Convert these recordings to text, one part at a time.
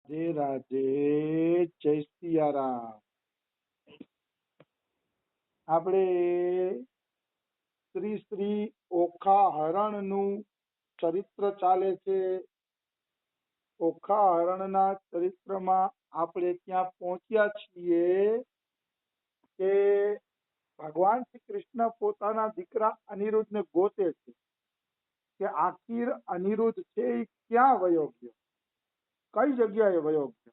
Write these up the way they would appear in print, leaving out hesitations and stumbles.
રાધે રાધે, જય સિયારામ. આપણે શ્રી શ્રી ઓખા હરણનું ચરિત્ર ચાલે છે. ઓખા હરણના ચરિત્રમાં આપણે ત્યાં પહોંચ્યા છીએ કે ભગવાન શ્રી કૃષ્ણ પોતાના દીકરા અનિરુદ્ધને ગોતે છે કે આખીર અનિરુદ્ધ છે એ ક્યાં વયો ગયો, કઈ જગ્યાએ વયો ગયો,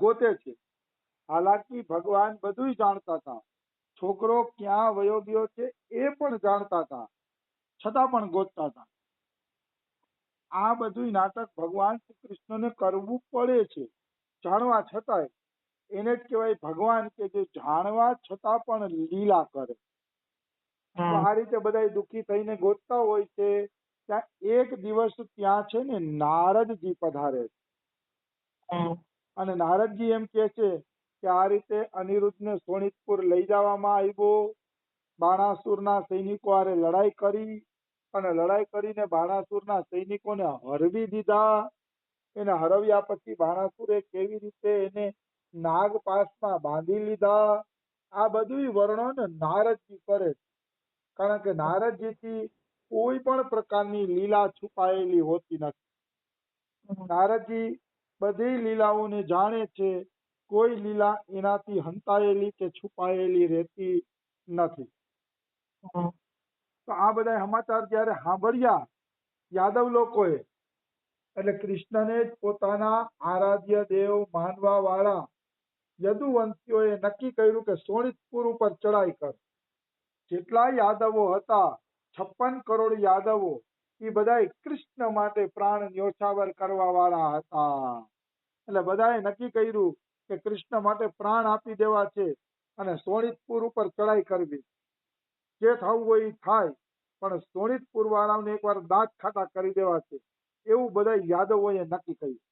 ગોતે છે. હાલાકી ભગવાન બધું જાણતા હતા, છોકરો ક્યાં વયો ગયો છે એ પણ જાણતા હતા, છતાં પણ ગોતતા હતા. આ બધું નાટક ભગવાન શ્રી કૃષ્ણને કરવું પડે છે, જાણવા છતાંય. એને જ કહેવાય ભગવાન કે જે જાણવા છતાં પણ લીલા કરે. તો આ રીતે બધા દુઃખી થઈને ગોતતા હોય છે. ત્યાં એક દિવસ ત્યાં છે ને નારદજી પધારે છે. અને નારદજી એમ કે છે કે આ રીતે અનિરુદ્ધને શોણિતપુર લઈ જવામાં આવ્યો. બાણાસુરના સૈનિકો હારે લડાઈ કરી અને લડાઈ કરીને બાણાસુરના સૈનિકોને હરવી દીધા. એને હરવ્યા પછી બાણાસુરે કેવી રીતે એને નાગપાશમાં બાંધી લીધા. આ બધું વર્ણન નારદજી કરે છે. કારણ કે નારદજીથી કોઈ પણ પ્રકારની લીલા છુપાયેલી હોતી નથી. નારદજી બધી લીલાઓને જાણે છે. કોઈ લીલા એનાથી હંતાયેલી કે છુપાયેલી રહેતી નથી. તો આ બધા સમાચાર જયારે સાંભળ્યા યાદવ લોકોએ, એટલે કૃષ્ણને જ પોતાના આરાધ્ય દેવ માનવા વાળા યદુવંશીઓએ નક્કી કર્યું કે શોણિતપુર ઉપર ચડાઈ કર. જેટલા યાદવો હતા 56 કરોડ યાદવો, એ બધા કૃષ્ણ માટે પ્રાણ ન્યોછાવર કરવા વાળા હતા. એટલે બધાએ નક્કી કર્યું કે કૃષ્ણ માટે પ્રાણ આપી દેવા છે અને શોણિતપુર ઉપર ચડાઈ કરવી. જે થવું હોય એ થાય, પણ શોણિતપુર વાળાને એકવાર દાંત ખાટા કરી દેવા છે, એવું બધા યાદવોએ નક્કી કર્યું.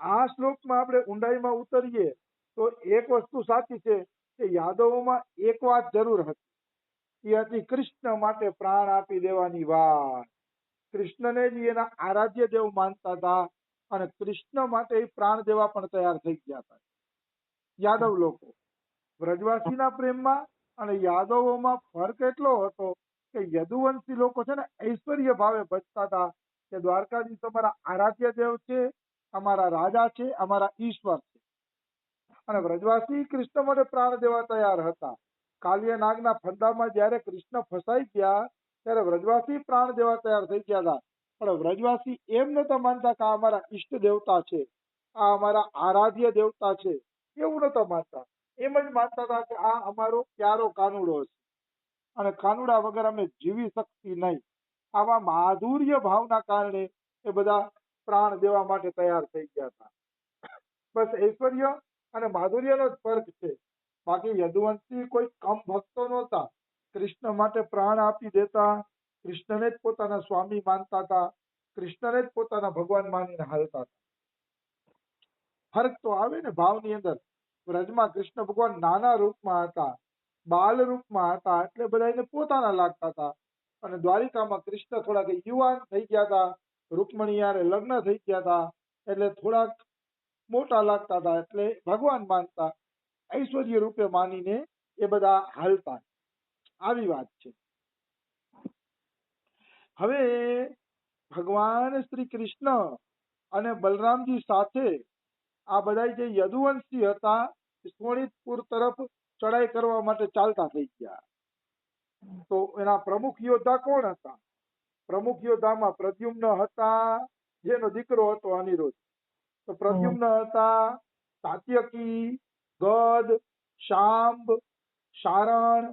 આ શ્લોકમાં આપણે ઊંડાઈમાં ઉતરીએ તો એક વસ્તુ સાચી છે કે યાદવોમાં એક વાત જરૂર હતી. એ હતી કૃષ્ણ માટે પ્રાણ આપી દેવાની વાત. કૃષ્ણને જ એના આરાધ્ય દેવ માનતા હતા અને કૃષ્ણ માટે એ પ્રાણ દેવા પણ તૈયાર થઈ ગયા હતા યાદવ લોકો. વ્રજવાસીના પ્રેમમાં અને યાદવોમાં ફરક એટલો હતો કે યદુવંશી લોકો છે ને ઐશ્વર્ય ભાવે ભજતા હતા કે દ્વારકાધીશ અમારા આરાધ્ય દેવ છે, અમારા રાજા છે, અમારા ઈશ્વર છે. અને વ્રજવાસી કૃષ્ણ માટે પ્રાણ દેવા તૈયાર હતા. કાલિય નાગના ફંદામાં જયારે કૃષ્ણ ફસાઈ ગયા ત્યારે વ્રજવાસી પ્રાણ દેવા તૈયાર થઈ ગયા હતા. પણ વ્રજવાસી એમ નતા માનતા કે આ અમારા ઈષ્ટ દેવતા છે, આ અમારા આરાધ્ય દેવતા છે, એવું નતા માનતા. એમ જ માનતા હતા કે આ અમારો પ્યારો કાનુડો છે અને કાનુડા વગર અમે જીવી શકતી નહીં. આવા માધુર્ય ભાવના કારણે એ બધા પ્રાણ દેવા માટે તૈયાર થઈ ગયા હતા. બસ ઐશ્વર્ય અને માધુર્યનો જ ફરક છે. બાકી યદુવંશી કોઈ કમ ભક્તો નહોતા. કૃષ્ણ માટે પ્રાણ આપી દેતા, કૃષ્ણને જ પોતાના સ્વામી માનતા હતા, કૃષ્ણને જ પોતાના ભગવાન માનીને હાલતા હતા. ફરક તો આવે ને ભાવની અંદર. વ્રજમાં કૃષ્ણ ભગવાન નાના રૂપમાં હતા, બાલ રૂપમાં હતા, એટલે બધા એને પોતાના લાગતા હતા. અને દ્વારિકામાં કૃષ્ણ થોડાક યુવાન થઈ ગયા હતા, રૂકમણી યારે લગ્ન થઈ ગયા હતા, એટલે થોડાક મોટા લાગતા હતા, એટલે ભગવાન માનતા, ઐશ્વર્ય રૂપે માનીને એ બધા હાલતા. આવી વાત છે. હવે ભગવાન શ્રી કૃષ્ણ અને બલરામજી સાથે આ બધા જે યદુવંશી હતા શોણિતપુર તરફ ચડાઈ કરવા માટે ચાલતા થઈ ગયા. તો એના પ્રમુખ યોદ્ધા કોણ હતા? પ્રમુખ યોદ્ધામાં પ્રદ્યુમ્ન હતા, જેનો દીકરો હતો અનિરુદ્ધ. તો પ્રદ્યુમ્ન હતા, સાત્યકી, ગદ, શાંબ, શારણ,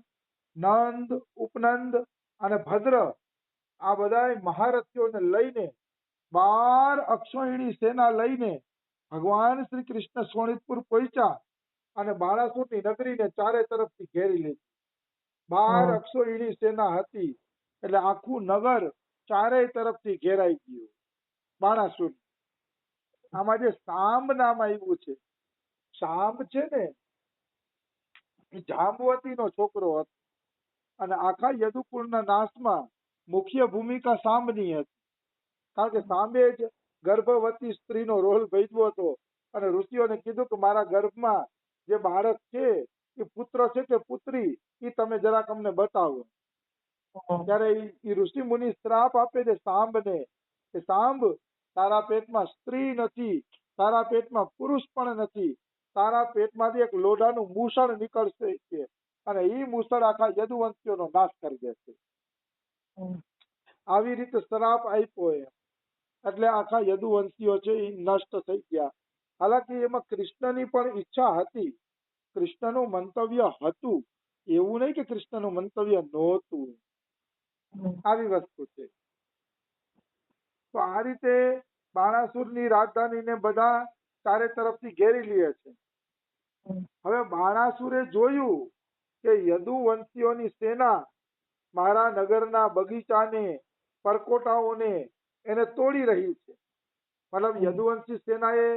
નંદ, ઉપનંદ અને ભદ્ર, આ બધા મહારથીઓને લઈને 12 અક્ષોહિણી સેના લઈને ભગવાન શ્રી કૃષ્ણ શોણિતપુર પહોંચ્યા અને બાણાસુરની નગરીને ચારે તરફથી ઘેરી લીધી. 12 અક્ષોહિણી સેના હતી એટલે આખું નગર ચારેય તરફથી ઘેરાઈ ગયું બાણાસુર. આમાં જે સાંબ નામ આવ્યું છે, સાંબ છે ને એ જાંબવતીનો છોકરો હતો અને આખા યદુકુળના નાશમાં મુખ્ય ભૂમિકા સાંબની હતી. કારણ કે સાંબે જ ગર્ભવતી સ્ત્રીનો રોલ ભજવો હતો અને ઋષિઓને કીધું કે મારા ગર્ભમાં જે બાળક છે એ પુત્ર છે કે પુત્રી એ તમે જરાક અમને બતાવો. ત્યારે એ ઋષિ મુનિ શ્રાપ આપે છે સાંભને કે સાંભ, તારા પેટમાં સ્ત્રી નથી, તારા પેટમાં પુરુષ પણ નથી, તારા પેટમાંથી એક લોઢાનું મૂસળ નીકળશે છે અને એ મૂસળ આખા યદુવંશીઓનો નાશ કરી દેશે. આવી રીતે શ્રાપ આપ્યો એમ. એટલે આખા યદુવંશીઓ છે એ નષ્ટ થઈ ગયા. હાલાકી એમાં કૃષ્ણની પણ ઈચ્છા હતી, કૃષ્ણનું મંતવ્ય હતું, એવું નહીં કે કૃષ્ણનું મંતવ્ય નહોતું. આવી વસ્તુ છે. તો આ રીતે બાણાસુરની રાજધાનીને બધા ચારે તરફથી ઘેરી લે છે. હવે બાણાસુરે જોયું કે યદુવંશીઓની સેના મારા નગરના બગીચાને, પરકોટાઓને એને તોડી રહી છે. મતલબ યદુવંશી સેનાએ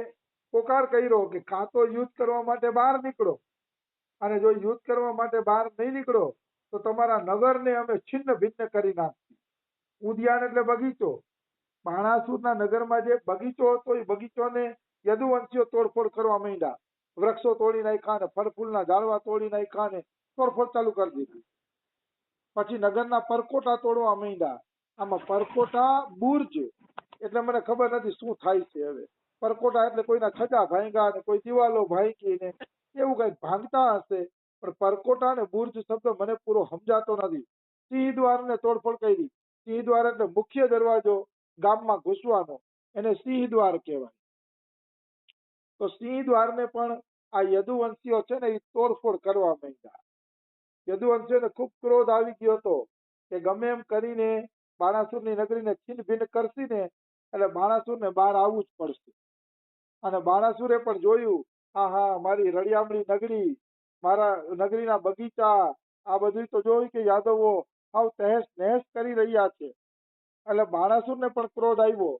પોકાર કર્યો કે કાં તો યુદ્ધ કરવા માટે બહાર નીકળો, અને જો યુદ્ધ કરવા માટે બહાર નહીં નીકળો તો તમારા નગરને અમે છિન્ન ભિન્ન કરી નાખીએ. ઉદ્યાન એટલે બગીચો. બાણાસુરના નગરમાં જે બગીચો હતો એ બગીચોને યદુવંશીઓ તોડફોડ કરવા માંડ્યા. વૃક્ષો તોડી નાખ્યા ને ફળ ફૂલના ઝાડવા તોડી નાખ્યા ને તોડફોડ ચાલુ કરી દીધી. પછી નગરના પરકોટા તોડવા માંડ્યા. આમાં પરકોટા બુર્જ એટલે મને ખબર નથી શું થાય છે. હવે પરકોટા એટલે કોઈના છજા ભાંગ્યા ને કોઈ દિવાલો ભાંગી ને એવું કઈક ભાંગતા હશે, પણ પરકોટા ને બુર્જ શબ્દ મને પૂરો સમજાતો નથી. સિંહ દ્વારને તોડફોડ કરી. સિંહ દ્વાર એટલે મુખ્ય દરવાજો ગામમાં ઘૂસવાનો, એને સિંહ દ્વાર કહેવાય. તો સિંહ દ્વારને પણ આ યદુવંશીઓ છે ને એ તોડફોડ કરવા માંડ્યા. યદુવંશીઓને ખૂબ ક્રોધ આવી ગયો હતો કે ગમે એમ કરીને બાણાસુરની નગરીને છિન્ન ભિન્ન કરશી ને એટલે બાણાસુરને બહાર આવવું જ પડશે. અને બાણાસુરે પણ જોયું, હા મારી રળિયામણી નગરી, મારા નગરીના બગીચા, આ બધું તો જોયું કે યાદવો આવ તહેસ નહેસ કરી રહ્યા છે. એટલે બાણાસુરને પણ ક્રોધ આવ્યો